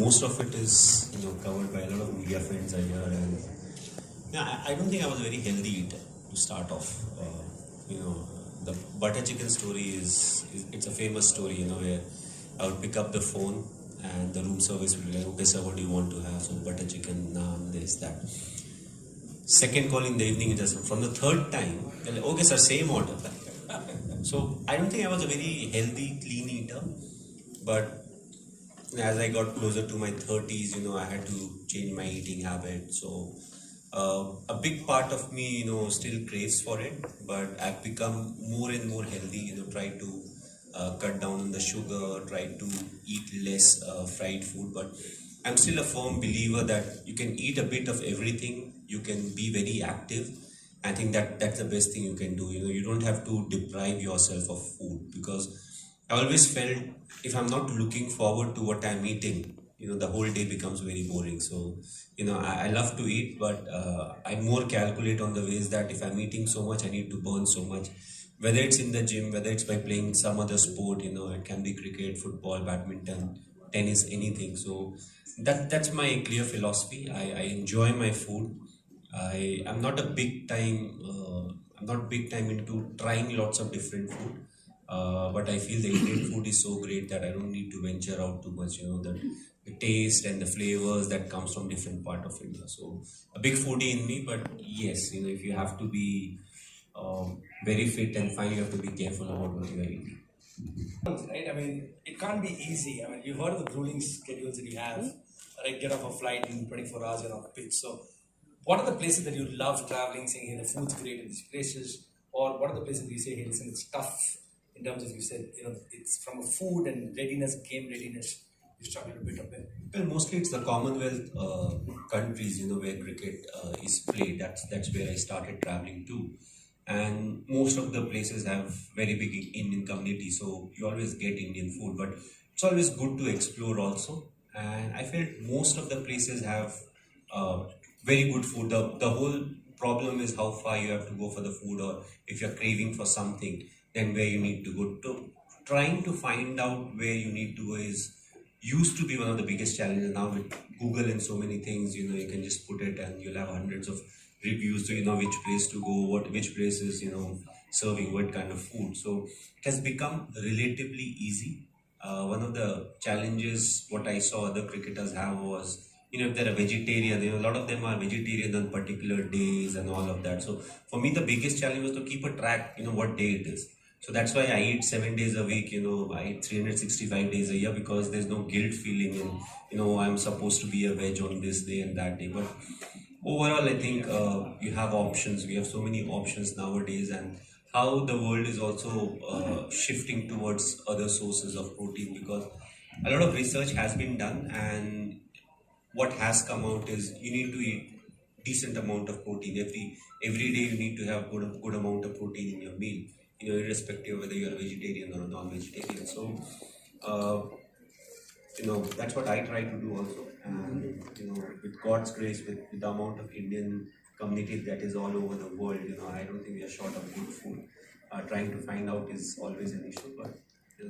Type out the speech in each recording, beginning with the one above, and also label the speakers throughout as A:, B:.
A: most of it is covered by a lot of media friends I hear, and yeah, I don't think I was a very healthy eater to start off. The butter chicken story is it's a famous story. Where I would pick up the phone and the room service would be like, okay, sir, what do you want to have? So butter chicken, naan, this, that. Second call in the evening, just from the third time, they're like, okay, sir, same order. So I don't think I was a very healthy, clean eater, but as I got closer to my 30s, I had to change my eating habit. So a big part of me, still craves for it, but I've become more and more healthy. Try to cut down on the sugar, try to eat less fried food. But I'm still a firm believer that you can eat a bit of everything. You can be very active. I think that's the best thing you can do. You don't have to deprive yourself of food, because I always felt if I'm not looking forward to what I'm eating, the whole day becomes very boring. So, I love to eat, but I more calculate on the ways that if I'm eating so much, I need to burn so much. Whether it's in the gym, whether it's by playing some other sport, it can be cricket, football, badminton, tennis, anything. So that's my clear philosophy. I enjoy my food. I'm not a big time. I'm not big time into trying lots of different food. But I feel the Indian food is so great that I don't need to venture out too much. The taste and the flavors that comes from different part of India. So a big foodie in me, but yes, if you have to be very fit and fine, you have to be careful about what you are eating.
B: Right? I mean, it can't be easy. I mean, you've heard of the grueling schedules that you have, right? Get off a flight in 24 hours, you're on a pitch. So, what are the places that you love traveling, saying, hey, the food's great in these places? Or what are the places where you say, hey, listen, it's tough in terms of, you said, it's from a food and readiness, game readiness, you struggle a bit of it.
A: Well, mostly it's the Commonwealth countries, where cricket is played. That's where I started traveling to, and most of the places have very big Indian community, so you always get Indian food. But it's always good to explore also, and I felt most of the places have uh, very good food. The whole problem is how far you have to go for the food, or if you're craving for something, then where you need to go. To trying to find out where you need to go is used to be one of the biggest challenges. Now with Google and so many things, you can just put it and you'll have hundreds of reviews, so you know which place to go, which place is serving what kind of food. So it has become relatively easy. One of the challenges what I saw other cricketers have was, if they're a vegetarian, a lot of them are vegetarian on particular days and all of that. So for me, the biggest challenge was to keep a track, what day it is. So that's why I eat 7 days a week, I eat 365 days a year, because there's no guilt feeling and, I'm supposed to be a veg on this day and that day. But overall, I think you have options. We have so many options nowadays, and how the world is also shifting towards other sources of protein, because a lot of research has been done, and what has come out is you need to eat decent amount of protein every day. You need to have good amount of protein in your meal, irrespective of whether you're a vegetarian or a non-vegetarian. So uh, that's what I try to do also. And with God's grace, with the amount of Indian community that is all over the world, I don't think we are short of good food. Trying to find out is always an issue, but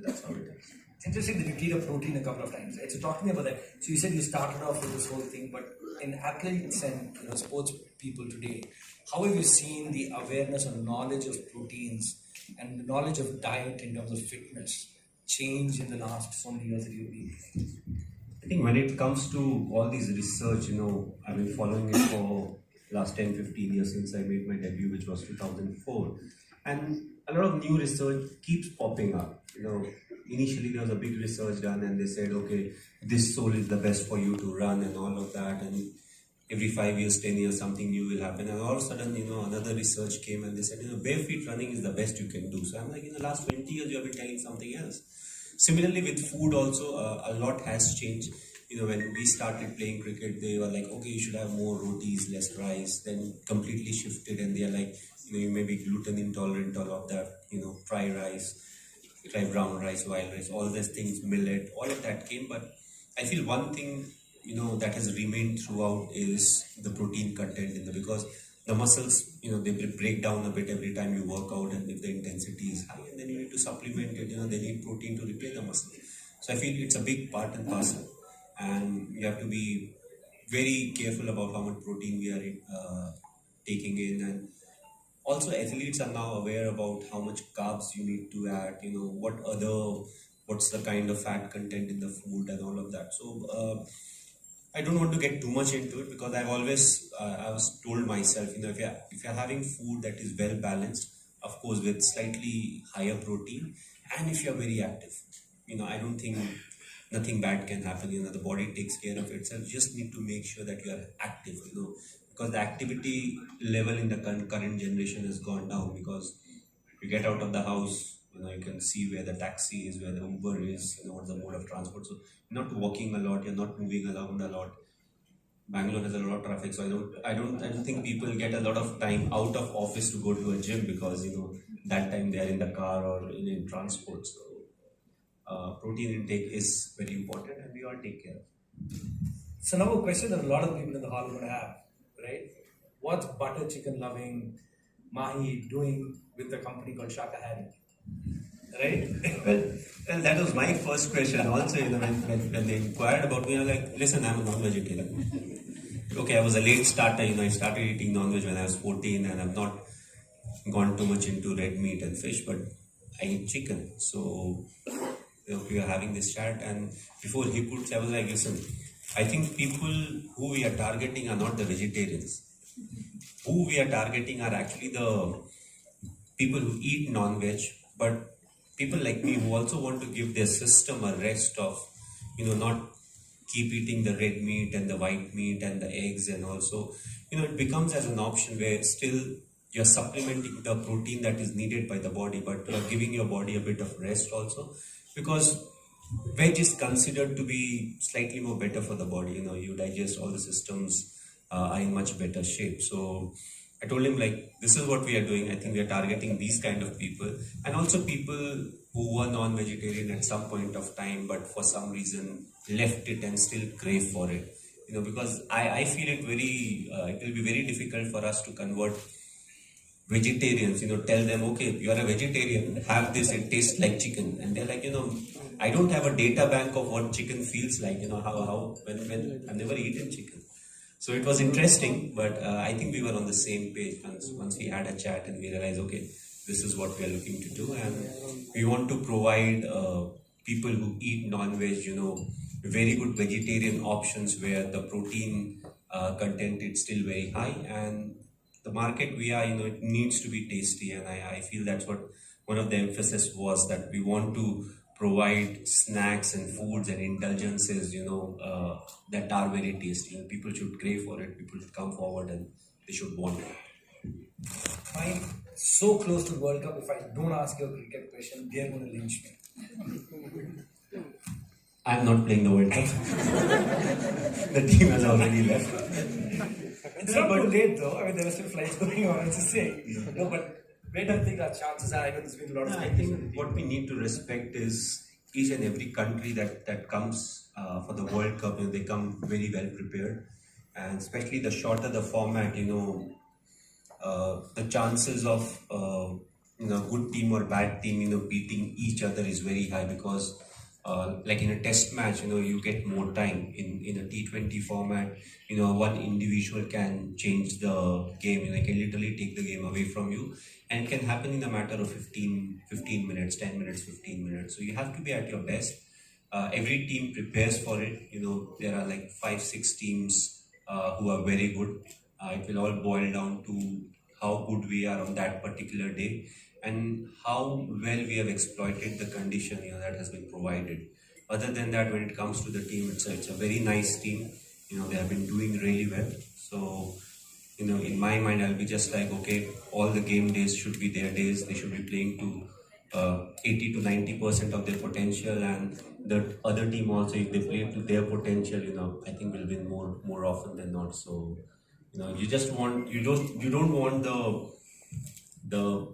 A: that's how it is.
B: It's interesting that you eat a protein a couple of times, right? So talk to me about that. So you said you started off with this whole thing, but in athletes and sports people today, how have you seen the awareness and knowledge of proteins and the knowledge of diet in terms of fitness change in the last so many years that you've been?
A: I think when it comes to all these research, I've been following it for last 10, 15 years since I made my debut, which was 2004. And a lot of new research keeps popping up. Initially there was a big research done and they said, okay, this sole is the best for you to run and all of that. And every 5 years, 10 years, something new will happen. And all of a sudden, another research came and they said, bare feet running is the best you can do. So I'm like, in the last 20 years, you have been telling something else. Similarly, with food also, a lot has changed. When we started playing cricket, they were like, okay, you should have more rotis, less rice. Then completely shifted and they are like, you may be gluten intolerant, all of that, try rice, try brown rice, wild rice, all these things, millet, all of that came. But I feel one thing, that has remained throughout is the protein content because the muscles, they break down a bit every time you work out, and if the intensity is high, and then you need to supplement it, they need protein to replace the muscle. So I feel it's a big part and parcel. And we have to be very careful about how much protein we are taking in, and also athletes are now aware about how much carbs you need to add, what's the kind of fat content in the food and all of that. So I don't want to get too much into it, because I was told myself, if you're having food that is well balanced, of course with slightly higher protein, and if you're very active, I don't think nothing bad can happen. The body takes care of itself. You just need to make sure that you are active, because the activity level in the current generation has gone down, because you get out of the house, you can see where the taxi is, where the Uber is, what's the mode of transport. So you're not walking a lot, you're not moving around a lot. Bangalore has a lot of traffic, so I don't think people get a lot of time out of office to go to a gym, because that time they are in the car or in transport. So protein intake is very important, and we all take care of it.
B: So now a question that a lot of people in the hall would have, right? What's butter chicken loving Mahi doing with a company called Shaka Harry? Right?
A: Well, that was my first question. Also, when they inquired about me, I was like, listen, I'm a non-vegetarian. Okay, I was a late starter. I started eating non-veg when I was 14, and I've not gone too much into red meat and fish, but I eat chicken. So, we are having this chat, and before he could, I was like, listen, I think people who we are targeting are not the vegetarians. Who we are targeting are actually the people who eat non-veg, but people like me who also want to give their system a rest of, not keep eating the red meat and the white meat and the eggs, and also, it becomes as an option where still you're supplementing the protein that is needed by the body, but you're giving your body a bit of rest also, because veg is considered to be slightly more better for the body. You digest, all the systems are in much better shape. So I told him, like, this is what we are doing. I think we are targeting these kind of people, and also people who were non-vegetarian at some point of time, but for some reason left it and still crave for it. Because I feel it will be very difficult for us to convert vegetarians, tell them, okay, you are a vegetarian, have this, it tastes like chicken. And they're like, I don't have a data bank of what chicken feels like, when I've never eaten chicken. So it was interesting, but I think we were on the same page once we had a chat, and we realized, okay, this is what we are looking to do, and we want to provide people who eat non-veg, very good vegetarian options where the protein content is still very high, and the market we are, it needs to be tasty, and I feel that's what one of the emphasis was, that we want to provide snacks and foods and indulgences, that are very tasty. People should crave for it, people should come forward, and they should want it.
B: I'm so close to the World Cup. If I don't ask you a cricket question, they're going to lynch me.
A: I'm not playing the World Cup. The team has already left.
B: It's not too late though. There are still flights going on. It's just saying. No, but where do you think our chances are? I know there's been a lot of
A: I think what we need to respect is each and every country that comes for the World Cup, they come very well prepared, and especially the shorter the format, the chances of good team or bad team beating each other is very high, because like in a test match, you get more time. In a T20 format, one individual can change the game, can literally take the game away from you, and it can happen in a matter of 15 minutes, 10 minutes, 15 minutes. So you have to be at your best. Every team prepares for it. There are like 5-6 teams who are very good. It will all boil down to how good we are on that particular day, and how well we have exploited the condition that has been provided. Other than that, when it comes to the team, it's a very nice team. They have been doing really well. So, in my mind, I'll be just like, okay, all the game days should be their days. They should be playing to 80 to 90% of their potential, and the other team also, if they play to their potential, I think will win more often than not. So, you don't want the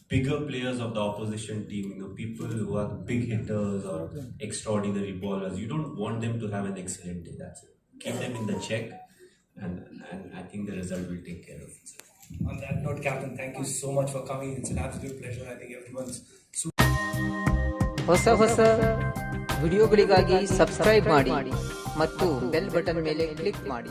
A: bigger players of the opposition team, people who are big hitters or extraordinary bowlers. You don't want them to have an excellent day. That's it. Keep them in the check, and I think the result will take care of itself.
B: On that note, Captain, thank you so much for coming. It's an absolute pleasure. I think everyone's
C: ಹೊಸ ವಿಡಿಯೋಗಳಿಗಾಗಿ subscribe ಮಾಡಿ ಮತ್ತು bell button ಮೇಲೆ click ಮಾಡಿ.